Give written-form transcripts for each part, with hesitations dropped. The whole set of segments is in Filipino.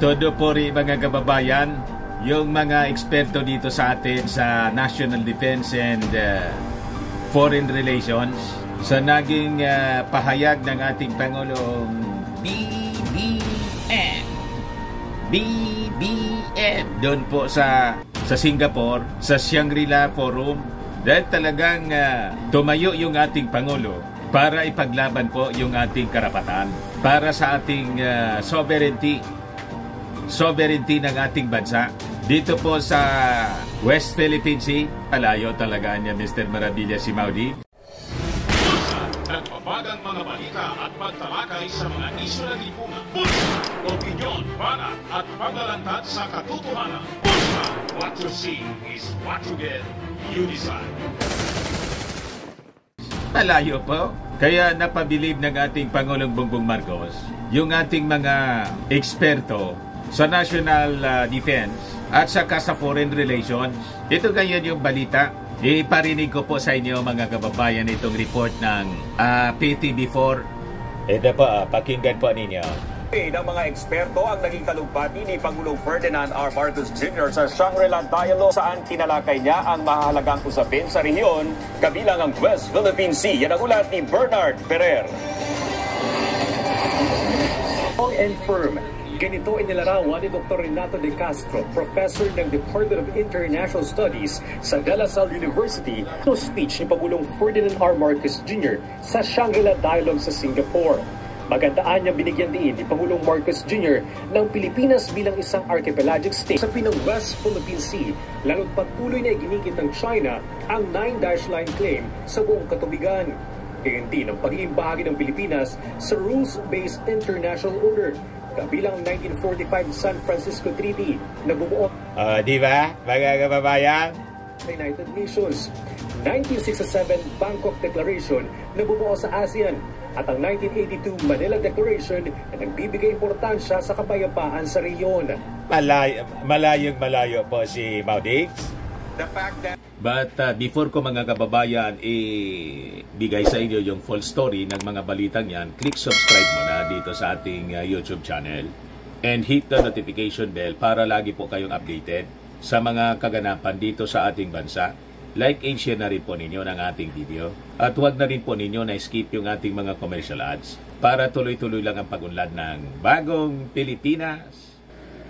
Todo po rin mga kababayan, yung mga eksperto dito sa atin sa National Defense and Foreign Relations, sa naging pahayag ng ating Pangulong BBM doon po sa Singapore, sa Shangri-La Forum, dahil talagang tumayo yung ating Pangulo para ipaglaban po yung ating karapatan, para sa ating sovereignty ng ating bansa. Dito po sa West Philippine Sea, malayo talaga niya Mr. Maravilla si Maudi. Nagpapagang mga balita at pagtalakay sa mga isyu ng lipunan. Pulsa, opinyon, banat at paglalantad sa katotohanan. Pulsa, what you see is what you get. You decide. Malayo po. Kaya napabilib ng ating Pangulong Bongbong Marcos yung ating mga eksperto sa National Defense at saka sa Foreign Relations. Ito ngayon yung balita. Iparinig ko po sa inyo mga kababayan itong report ng PTV4. Ito po, pakinggan po ninyo. Ng mga eksperto ang naging talumpati ni Pangulong Ferdinand R. Marcos Jr. sa Shangri-La Dialogue, saan tinalakay niya ang mahalagang usapin sa rehiyon kabilang ang West Philippine Sea. Yan ang ulat ni Bernard Ferrer. Long and firm. Ganito inilarawan ni Dr. Renato De Castro, professor ng Department of International Studies sa De La Salle University, no speech ni Pangulong Ferdinand R. Marcos Jr. sa Shangri-La Dialogue sa Singapore. Magandaan niyang binigyan din ni Pangulong Marcos Jr. ng Pilipinas bilang isang archipelagic state sa pinang West Philippine Sea, lalo't patuloy na iginikit ng China ang 9-line claim sa buong katubigan. Gayon din ang pagiging bahagi ng Pilipinas sa rules-based international order, kabilang 1945 San Francisco Treaty na bumuo di ba, mga kababayan? United Nations, 1967 Bangkok Declaration na bumuo sa ASEAN, at ang 1982 Manila Declaration na nagbibigay importansya sa kapayapaan sa rehiyon. Malayo po si Maudix. But before ko mga kababayan ibigay sa inyo yung full story ng mga balitang yan, click subscribe muna dito sa ating YouTube channel and hit the notification bell para lagi po kayong updated sa mga kaganapan dito sa ating bansa. Like and share na rin po ninyo ng ating video at huwag na rin po ninyo na skip yung ating mga commercial ads para tuloy-tuloy lang ang pag-unlad ng bagong Pilipinas.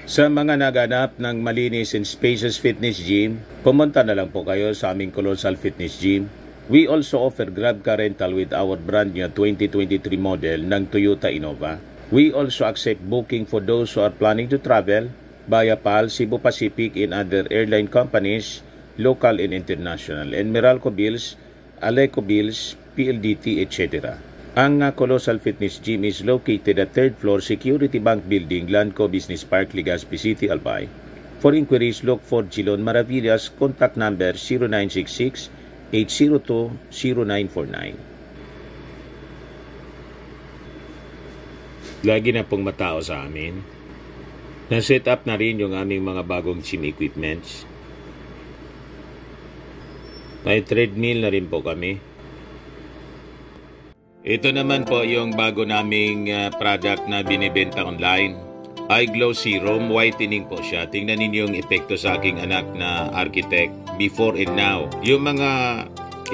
Sa mga naganap ng malinis and spacious fitness gym, pumunta na lang po kayo sa aming Colossal Fitness Gym. We also offer Grab car rental with our brand new 2023 model ng Toyota Innova. We also accept booking for those who are planning to travel via PAL, Cebu Pacific, and other airline companies, local and international, and Meralco Bills, Aleco Bills, PLDT, etc. Ang Colossal Fitness Gym is located at 3rd floor Security Bank Building, Lanco Business Park, Legazpi City, Albay. For inquiries, look for Gilon Maravillas. Contact number 0966-802-0949. Lagi na pong matao sa amin. Na-set up na rin yung aming mga bagong gym equipments. May treadmill na rin po kami. Ito naman po yung bago naming product na binibenta online. Eye Glow Serum, whitening po siya. Tingnan ninyo yung epekto sa aking anak na architect before and now. Yung mga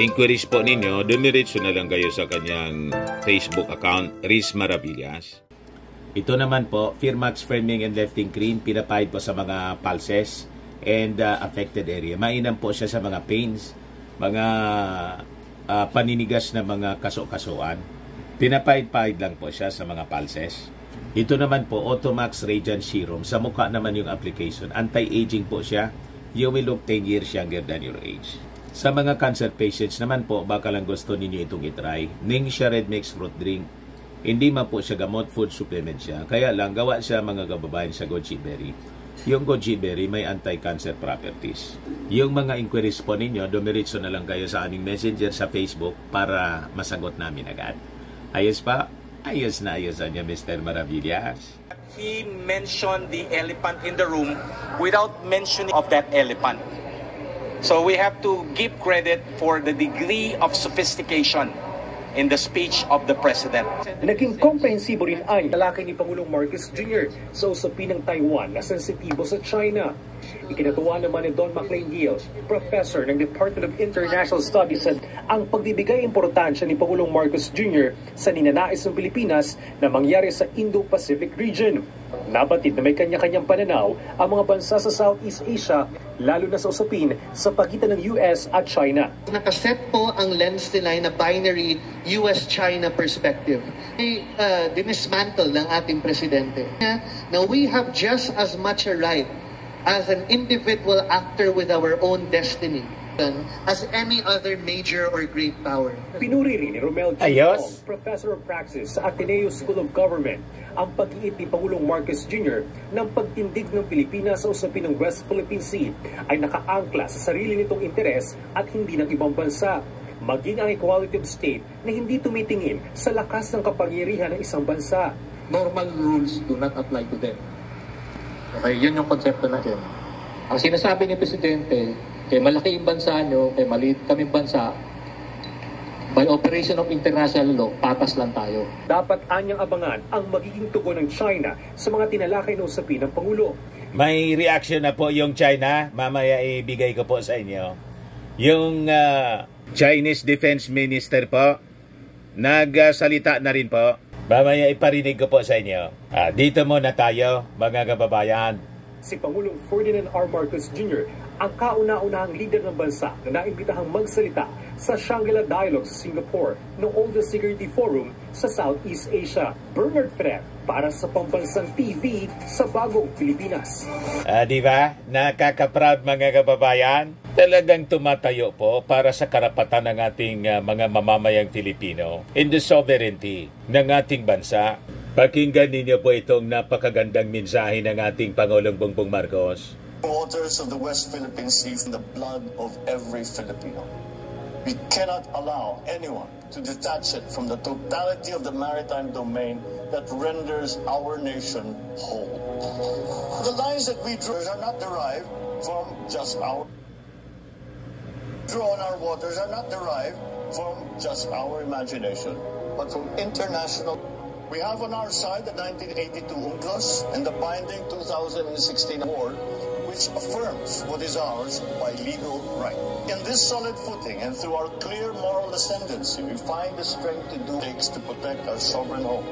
inquiries po ninyo, dumiretso na lang kayo sa kanyang Facebook account, Riz Maravillas. Ito naman po, Firmax Firming and Lifting Cream, pinapahid po sa mga pulses and affected area. Mainam po siya sa mga pains, mga paninigas na mga kaso-kasuan. Pinapahid-pahid lang po siya sa mga pulses. Ito naman po, Automax Radiant Serum. Sa mukha naman yung application. Anti-aging po siya. You will look 10 years younger than your age. Sa mga cancer patients naman po, baka lang gusto ninyo itong itry. Ningxia Red Mix Fruit Drink. Hindi man po siya gamot, food supplement siya. Kaya lang, gawa siya mga kababayan sa goji berry. Yung goji berry may anti-cancer properties. Yung mga inquiries po ninyo, dumiretso na lang kayo sa aming messenger sa Facebook para masagot namin agad. Ayos pa? Ayos na ayos niya, Mr. Maravillas. He mentioned the elephant in the room without mentioning of that elephant. So we have to give credit for the degree of sophistication in the speech of the President. Naging komprehensibo rin ang talakay ni Pangulong Marcos Jr. sa usapin ng Taiwan na sensitibo sa China. Ikinatuwa naman ni Don McLean Gill, professor ng Department of International Studies, ang pagbibigay importansya ni Pangulong Marcos Jr. sa ninanais ng Pilipinas na mangyari sa Indo-Pacific region. Nabatid na may kanya-kanyang pananaw ang mga bansa sa Southeast Asia, lalo na sa usapin sa pagitan ng US at China. Nakaset po ang lens nila na binary US-China perspective. Dinismantle ng ating presidente. Now we have just as much a right as an individual actor with our own destiny as any other major or great power. Pinuri rin ni Romel G. Professor of Praxis sa Ateneo School of Government, ang pag-iit ni Pangulong Marcos Jr. ng pagtindig ng Pilipinas sa usapin ng West Philippine Sea ay nakaangkla sa sarili nitong interes at hindi ng ibang bansa, maging ang equality of state na hindi tumitingin sa lakas ng kapangyarihan ng isang bansa. Normal rules do not apply to them. Okay, yun yung konsepto natin. Ang sinasabi ni Presidente, kay malaki yung bansa nyo, kay maliit kaming bansa, by operation of international law, patas lang tayo. Dapat anyang abangan ang magiging tugon ng China sa mga tinalakay na usapin ng Pangulo. May reaction na po yung China. Mamaya ibigay ko po sa inyo. Yung Chinese Defense Minister po, nagsalita na rin po. Mamaya iparinig ko po sa inyo. Dito muna tayo, mga kababayan. Si Pangulong Ferdinand R. Marcos Jr. ang kauna-unahang leader ng bansa na naimbitahang magsalita sa Shangri-La Dialogue sa Singapore noong Oldest Security Forum sa Southeast Asia. Bernard Ferrer para sa Pambansang TV sa Bagong Pilipinas. Di ba? Nakaka-proud mga kababayan. Talagang tumatayo po para sa karapatan ng ating mga mamamayang Filipino in the sovereignty ng ating bansa. Pakinggan ninyo po itong napakagandang mensahe ng ating Pangulong Bongbong Marcos. Waters of the West Philippine Sea from the blood of every Filipino. We cannot allow anyone to detach it from the totality of the maritime domain that renders our nation whole. The lines that we draw are not derived from just our waters are not derived from just our imagination, but from international. We have on our side the 1982 UNCLOS and the binding 2016 award, which affirms what is ours by legal right. In this solid footing and through our clear moral ascendancy, we find the strength to do things to protect our sovereign home,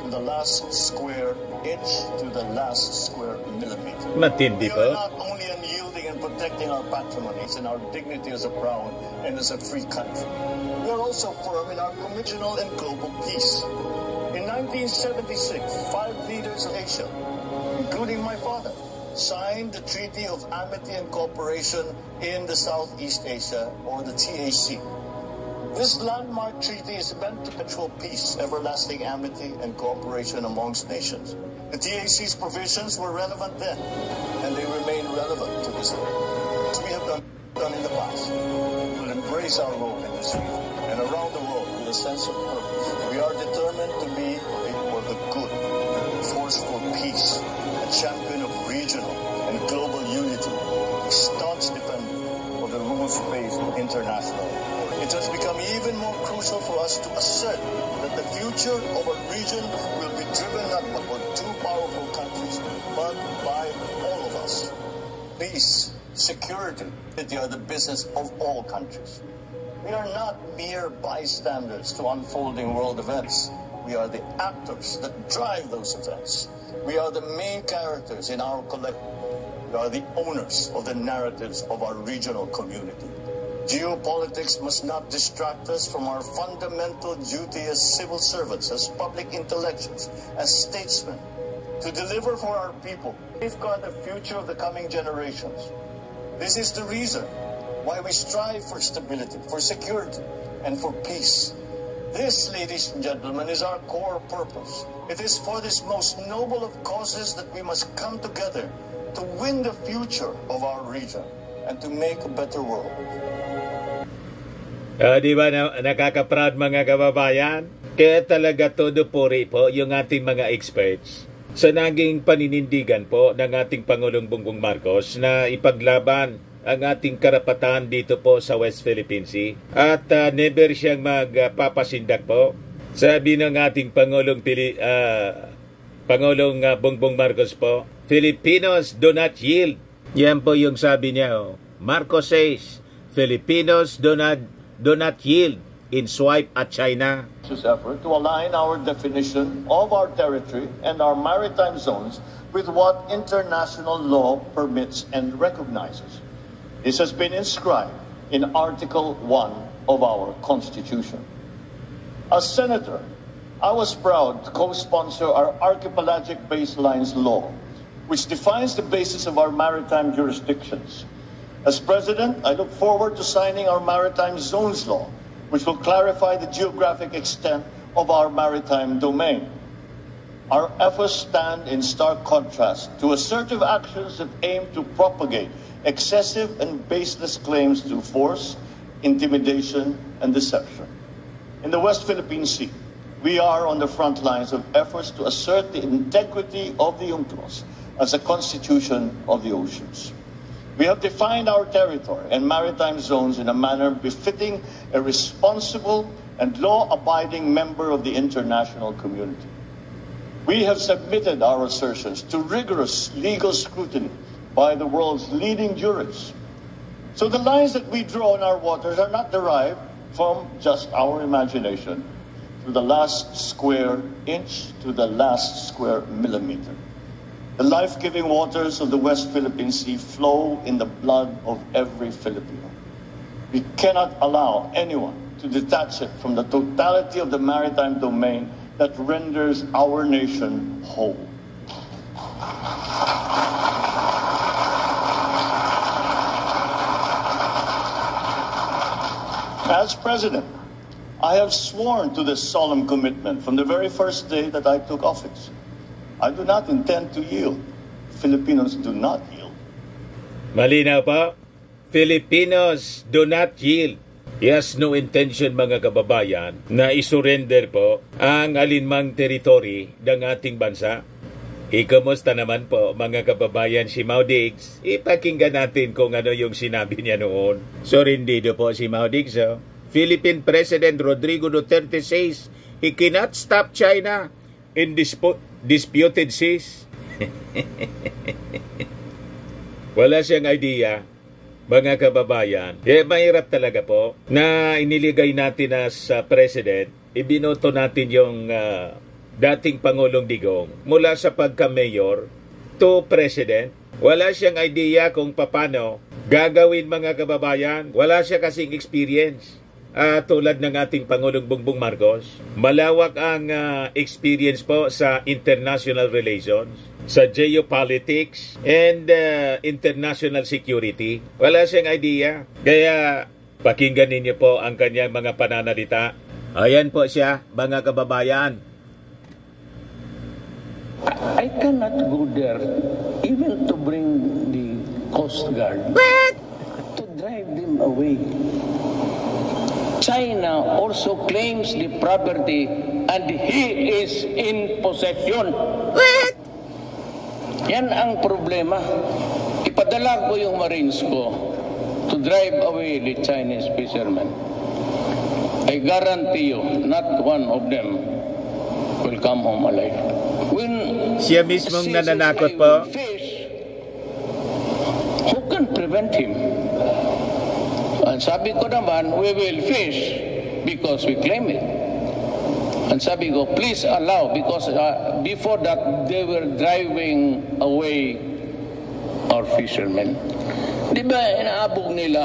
to the last square inch, to the last square millimeter. Matindi We po. are not only unyielding and protecting our patrimony and our dignity as a proud and as a free country, we are also firm in our regional and global peace. In 1976, 5 leaders of Asia, including my father, signed the Treaty of Amity and Cooperation in the Southeast Asia, or the TAC. This landmark treaty is meant to ensure peace, everlasting amity, and cooperation amongst nations. The TAC's provisions were relevant then, and they remain relevant to this day. As we have done in the past, we will embrace our role in this region and around the world with a sense of purpose. We are determined to be for the good, a force for peace, a champion of regional and global unity, a staunch defender of the rules-based international order. It has become even more crucial for us to assert that the future of our region will be driven not by two powerful countries, but by all of us. Peace, security, they are the business of all countries. We are not mere bystanders to unfolding world events. We are the actors that drive those events. We are the main characters in our collective. We are the owners of the narratives of our regional community. Geopolitics must not distract us from our fundamental duty as civil servants, as public intellectuals, as statesmen, to deliver for our people, safeguard the future of the coming generations. This is the reason why we strive for stability, for security, and for peace. This, ladies and gentlemen, is our core purpose. It is for this most noble of causes that we must come together to win the future of our region and to make a better world. Di ba nakaka-proud mga kababayan? Kaya talaga todo puri po yung ating mga experts sa naging paninindigan po ng ating Pangulong Bongbong Marcos na ipaglaban ang ating karapatan dito po sa West Philippine Sea. At never siyang magpapasindak po. Sabi ng ating Pangulong Bongbong Marcos po, Filipinos do not yield. Yan po yung sabi niya. Marcos says, Filipinos do not yield in swipe at China. Effort to align our definition of our territory and our maritime zones with what international law permits and recognizes. This has been inscribed in Article 1 of our Constitution. As Senator, I was proud to co-sponsor our Archipelagic Baselines Law, which defines the basis of our maritime jurisdictions. As President, I look forward to signing our Maritime Zones Law, which will clarify the geographic extent of our maritime domain. Our efforts stand in stark contrast to assertive actions that aim to propagate excessive and baseless claims through force, intimidation, and deception. In the West Philippine Sea, we are on the front lines of efforts to assert the integrity of the UNCLOS as a constitution of the oceans. We have defined our territory and maritime zones in a manner befitting a responsible and law-abiding member of the international community. We have submitted our assertions to rigorous legal scrutiny by the world's leading jurists. So the lines that we draw in our waters are not derived from just our imagination, to the last square inch, to the last square millimeter. The life-giving waters of the West Philippine Sea flow in the blood of every Filipino. We cannot allow anyone to detach it from the totality of the maritime domain that renders our nation whole. As President, I have sworn to this solemn commitment from the very first day that I took office. I do not intend to yield. Filipinos do not yield. Malinaw po, Filipinos do not yield. He has no intention, mga kababayan, na isurrender po ang alinmang teritoryo ng ating bansa. Kamusta naman po, mga kababayan, si Mau Diggs? Ipakinggan natin kung ano yung sinabi niya noon. Sorindido po si Mau Diggs. Philippine President Rodrigo Duterte says he cannot stop China in disputed seas. Wala siyang idea, mga kababayan. Mahirap talaga po na iniligay natin as president, ibinoto natin yung dating Pangulong Digong mula sa pagka-mayor to president. Wala siyang idea kung paano gagawin, mga kababayan. Wala siya kasing experience. Tulad ng ating Pangulong Bongbong Marcos, malawak ang experience po sa international relations, sa geopolitics, and international security. Wala siyang idea. Kaya pakinggan ninyo po ang kanyang mga pananalita. Ayan po siya, mga kababayan. I cannot go there even to bring the Coast Guard. What? To drive them away. China also claims the property and he is in possession. What? Yan ang problema. Ipadala ko yung Marines ko to drive away the Chinese fishermen. I guarantee you, not one of them will come home alive. When siya mismong nananakot po. Fish, who can prevent him? And sabi ko naman, we will fish because we claim it. And sabi ko, please allow, because before that, they were driving away our fishermen. Di ba, inaabog nila?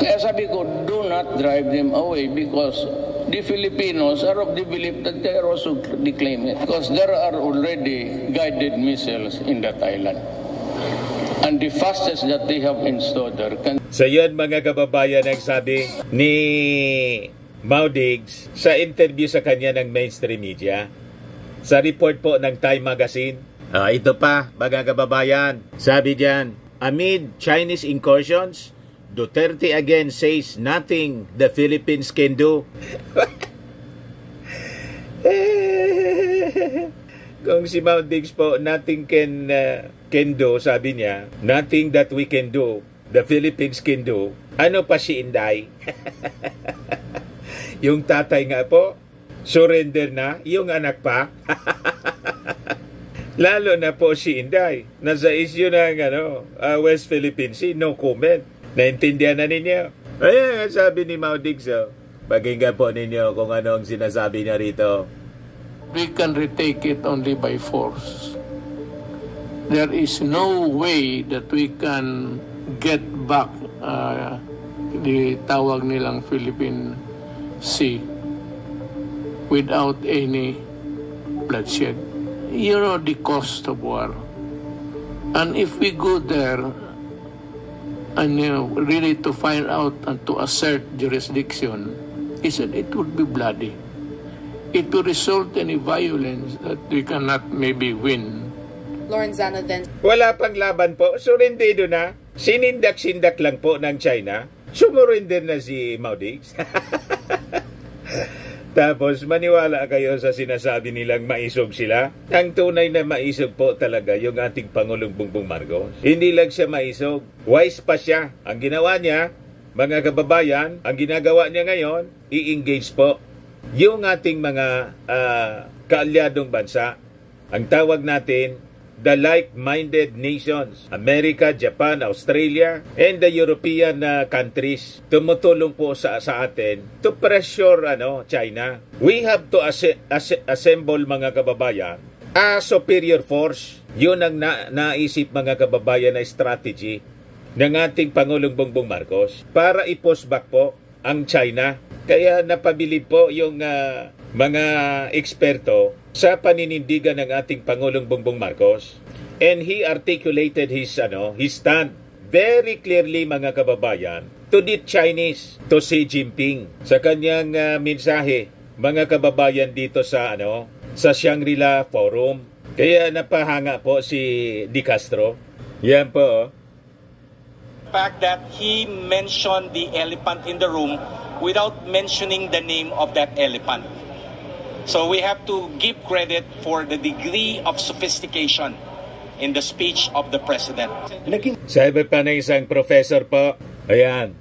Kaya sabi ko, do not drive them away because the Filipinos are of the belief that they are also declaiming it. Because there are already guided missiles in that island. And the fastest that they have installed there can... So yun, mga kababayan, ang sabi ni Mau Diggs sa interview sa kanya ng mainstream media, sa report po ng Time Magazine. Ito pa, mga kababayan, sabi diyan, amid Chinese incursions, Duterte again says nothing the Philippines can do. Kung si Mao Diggs po, nothing can do, sabi niya, nothing that we can do, the Philippines can do. Ano pa si Inday? Yung tatay nga po, surrender na, yung anak pa. Lalo na po si Inday. Nasa issue ng West Philippine Sea, no comment. Naintindihan na ninyo. Ayan, sabi ni Mao Diggs, pakinggan po ninyo kung ano ang sinasabi niya rito. We can retake it only by force. There is no way that we can get back the tawag nilang Philippine Sea without any bloodshed. You know the cost of war. And if we go there and really to find out and to assert jurisdiction, it would be bloody. It will result in a violence that we cannot maybe win. Lorenzana then. Wala pang laban po. Surindido na. Sinindak-sindak lang po ng China. Sumurinder na si Mao Diggs. Tapos maniwala kayo sa sinasabi nilang maisog sila. Ang tunay na maisog po talaga yung ating Pangulong Bongbong Marcos. Hindi lang siya maisog. Wise pa siya. Ang ginawa niya, mga kababayan, ang ginagawa niya ngayon, i-engage po yung ating mga kaalyadong bansa. Ang tawag natin, the like-minded nations, America, Japan, Australia, and the European countries, tumutulong po sa atin to pressure China. We have to assemble, mga kababayan, a superior force. Yun ang naisip, mga kababayan, na strategy ng ating Pangulong Bongbong Marcos para i-push back po ang China. Kaya napabilib po yung mga eksperto sa paninindigan ng ating Pangulong Bongbong Marcos. And he articulated his stand very clearly, mga kababayan, to the Chinese, to Xi Jinping. Sa kanyang mensahe, mga kababayan, dito sa Shangri-La Forum. Kaya napahanga po si De Castro. Yan po. Fact that he mentioned the elephant in the room without mentioning the name of that elephant. So we have to give credit for the degree of sophistication in the speech of the President. Sabi pa ng isang professor po, ayan.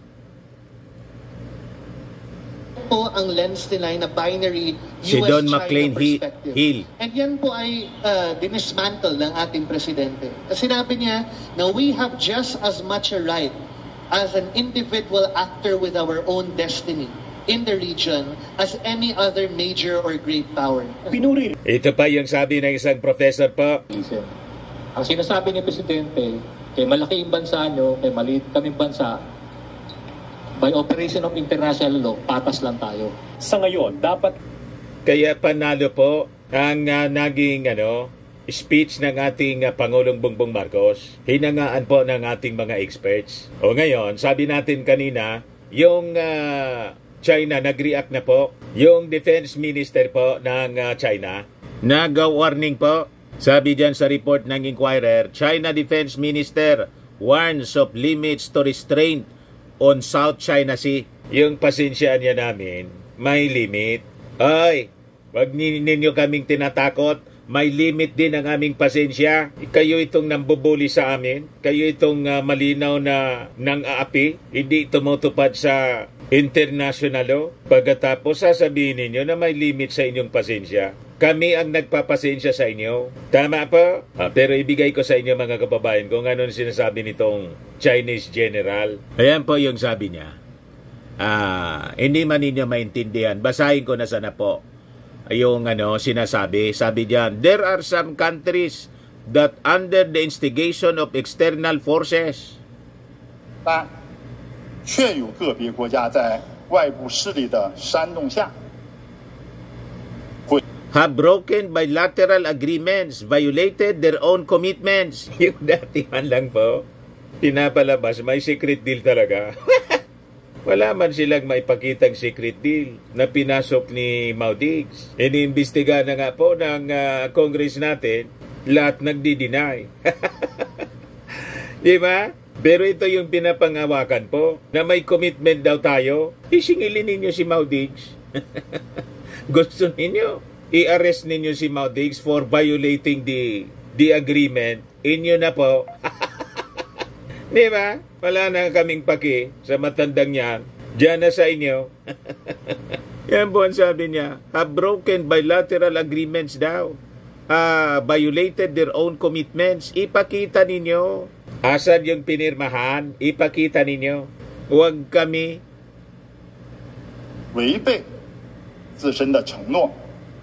Po ang lens nila na binary Si Don US-China McLean perspective. Hill. And yan po ay dinismantle ng ating presidente. Sinabi niya na we have just as much a right as an individual actor with our own destiny in the region as any other major or great power. Pinuri. Ito pa yung sabi ng isang professor po. Ang sinasabi ni Presidente, kay malaki yung bansa nyo, kay maliit kaming bansa, by operation of international law, patas lang tayo. Sa ngayon, dapat... Kaya panalo po ang naging speech ng ating Pangulong Bongbong Marcos. Hinangaan po ng ating mga experts. O ngayon, sabi natin kanina, yung China nag-react na po. Yung Defense Minister po ng China, nag-warning po. Sabi dyan sa report ng Inquirer, China Defense Minister warns of limits to restraint on South China Sea. Yung pasensya niya namin, may limit. Ay, wag ninyo kaming tinatakot. May limit din ang aming pasensya. Kayo itong nambubuli sa amin. Kayo itong malinaw na nang aapi. Hindi tumutupad sa international law. Pagkatapos sasabihin ninyo na may limit sa inyong pasensya. Kami ang nagpapasensya sa inyo. Tama po? Pero ibigay ko sa inyo, mga kababayan, kung ano sinasabi nitong Chinese general. Ayan po yung sabi niya. Hindi man ninyo maintindihan. Basahin ko na sana po yung sinasabi. Sabi diyan, there are some countries that under the instigation of external forces. 确有个别国家在外部势力的煽动下 have broken bilateral agreements, violated their own commitments. Yung dati man lang po, pinapalabas, may secret deal talaga. Wala man silang maipakitang secret deal na pinasok ni Mao Diggs. Iniimbestiga na nga po ng Congress natin, lahat nagdi-deny. Di ba? Pero ito yung pinapangawakan po, na may commitment daw tayo. Isingilin ninyo si Mao Diggs. Gusto ninyo? i-arrest ninyo si Mau Diggs for violating the agreement, inyo na po. Di ba? Wala na kaming paki sa matandang yan. Diyan na sa inyo. Yan po ang sabi niya. Have broken bilateral agreements daw. Violated their own commitments. Ipakita ninyo. Asan yung pinirmahan? Ipakita ninyo. Huwag kami 违背自身的承诺，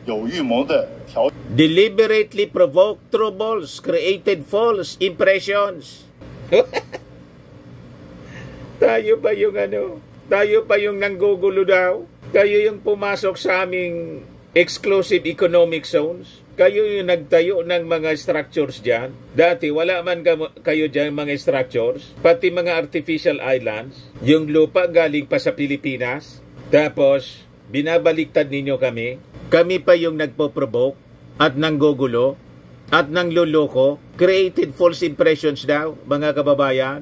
有预谋的挑 deliberately provoked troubles, created false impressions. Tayo pa yung tayo pa yung nanggugulo daw. Kayo yung pumasok sa aming exclusive economic zones. Kayo yung nagtayo ng mga structures dyan. Dati wala man kayo dyan mga structures, pati mga artificial islands. Yung lupa galing pa sa Pilipinas. Tapos, binabaliktad ninyo kami. Kami pa yung nagpo-provoke at nanggugulo at nangluloko. Created false impressions daw, mga kababayan.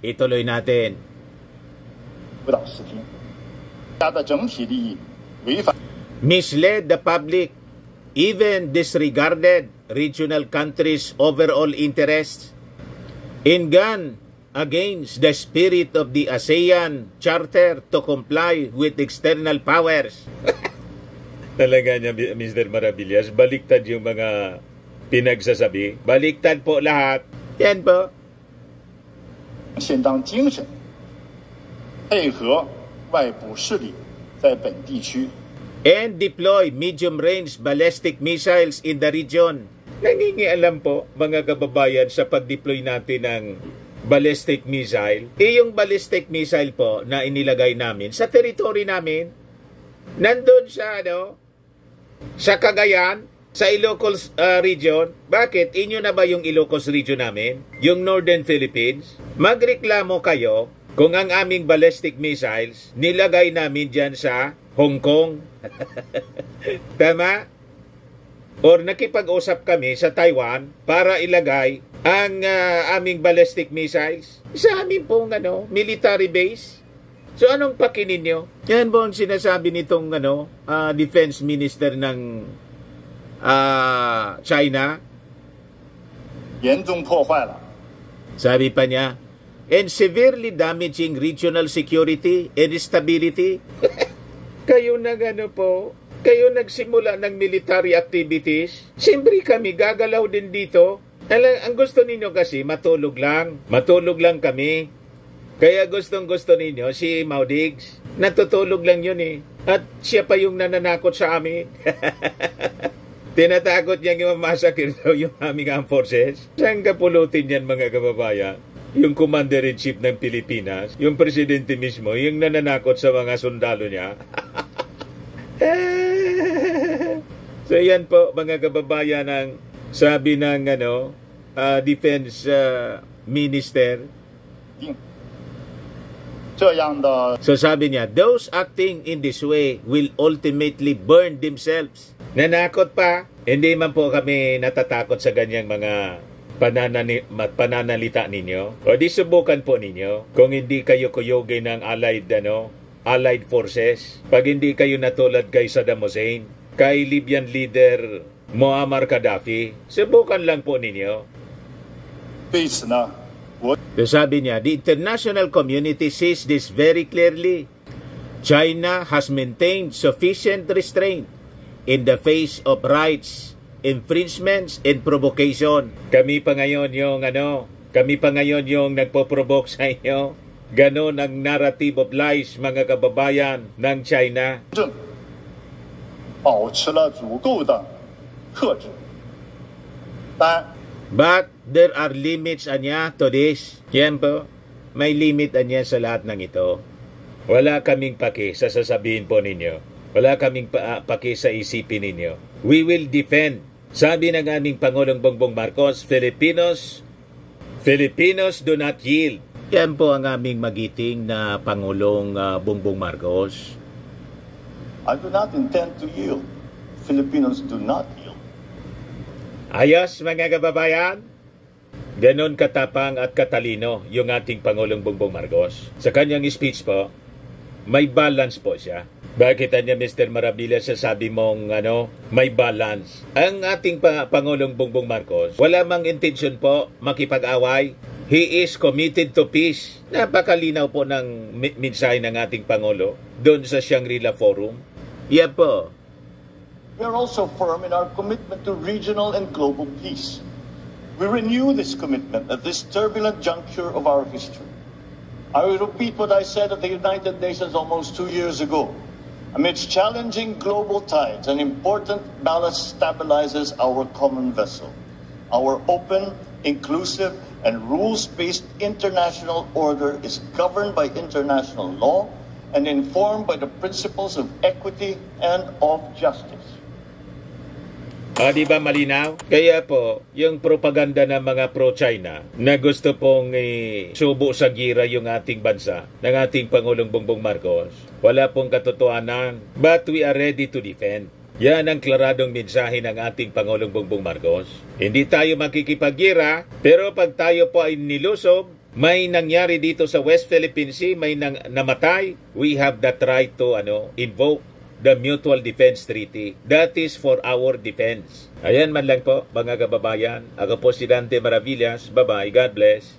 Ituloy natin. 不到视听，家的整体利益违反 Misled the public, even disregarded regional countries' overall interests, and gone against the spirit of the ASEAN Charter to comply with external powers. Talaga niya, Mr. Maravillas, baliktad yung mga pinagsasabi. Baliktad po lahat. Yan po. 宪章精神，配合外部势力在本地区 and deploy medium-range ballistic missiles in the region. Nangingialam po, mga kababayan, sa pag-deploy natin ng ballistic missile. Yung ballistic missile po na inilagay namin sa territory namin, nandun sa, sa Cagayan, sa Ilocos region. Bakit? Inyo na ba yung Ilocos region namin? Yung Northern Philippines? Magreklamo kayo kung ang aming ballistic missiles nilagay namin dyan sa Hong Kong. Tama? Or nakipag-usap kami sa Taiwan para ilagay ang aming ballistic missiles sa aming pong military base. So anong pakinin nyo? Yan po ang sinasabi nitong defense minister ng China. 严重破坏了 Sabi pa niya, and severely damaging regional security and stability. Kayo kayo nagsimula ng military activities. Siyempre kami gagalaw din dito. Ang gusto ninyo kasi matulog lang kami. Kaya gustong-gusto ninyo si Mau Diggs. Natutulog lang yun eh. At siya pa yung nananakot sa amin. Tinatakot niyang mamasakir daw yung aming armed forces. Saan kapulutin yan, mga kababayan? Yung Commander-in-Chief ng Pilipinas, yung Presidente mismo, yung nananakot sa mga sundalo niya. So yan po, mga kababayan, ang sabi ng Defense Minister. So sabi niya, those acting in this way will ultimately burn themselves. Nanakot pa, hindi man po kami natatakot sa ganyang mga pananalita ninyo. O di subukan po ninyo kung hindi kayo kuyogin ng allied forces. Pag hindi kayo natulad kay Saddam Hussein, kay Libyan leader Muammar Gaddafi, subukan lang po ninyo. So sabi niya, the international community sees this very clearly. China has maintained sufficient restraint in the face of rights infringements and provocation. Kami pa ngayon yung nagpo-provoke sa inyo. Ganon ang narrative of lies, mga kababayan ng China. But there are limits to this. Yan po, may limit sa lahat ng ito. Wala kaming paki sa sasabihin po ninyo. Wala kaming paki sa isipin ninyo. We will defend. Sabi ng aming Pangulong Bongbong Marcos, Filipinos do not yield. Yan po ang aming magiting na Pangulong Bongbong Marcos. I do not intend to yield. Filipinos do not yield. Ayos, mga kababayan. Ganon katapang at katalino yung ating Pangulong Bongbong Marcos. Sa kanyang speech po, may balance po siya. Bakit niya, Mr. Marabilla, sasabi mong may balance? Ang ating Pangulong Bongbong Marcos, wala mang intensyon po makipag-away. He is committed to peace. Napakalinaw po ng mensahe ng ating Pangulo doon sa Shangri-La Forum. Yan po. We are also firm in our commitment to regional and global peace. We renew this commitment at this turbulent juncture of our history. I will repeat what I said at the United Nations almost 2 years ago. Amidst challenging global tides, an important ballast stabilizes our common vessel. Our open, inclusive, and rules-based international order is governed by international law and informed by the principles of equity and of justice. Di ba malinaw? Kaya po, yung propaganda ng mga pro-China na gusto pong subo sa gira yung ating bansa, ng ating Pangulong Bongbong Marcos, wala pong katotohanan. But we are ready to defend. Yan ang klaradong mensahe ng ating Pangulong Bongbong Marcos. Hindi tayo makikipaggira, pero pag tayo po ay nilusob, may nangyari dito sa West Philippine Sea, may namatay, we have that right to invoke the Mutual Defense Treaty. That is for our defense. Ayan man lang po, mga kababayan. Ako po si Dante Maravillas. Bye-bye. God bless.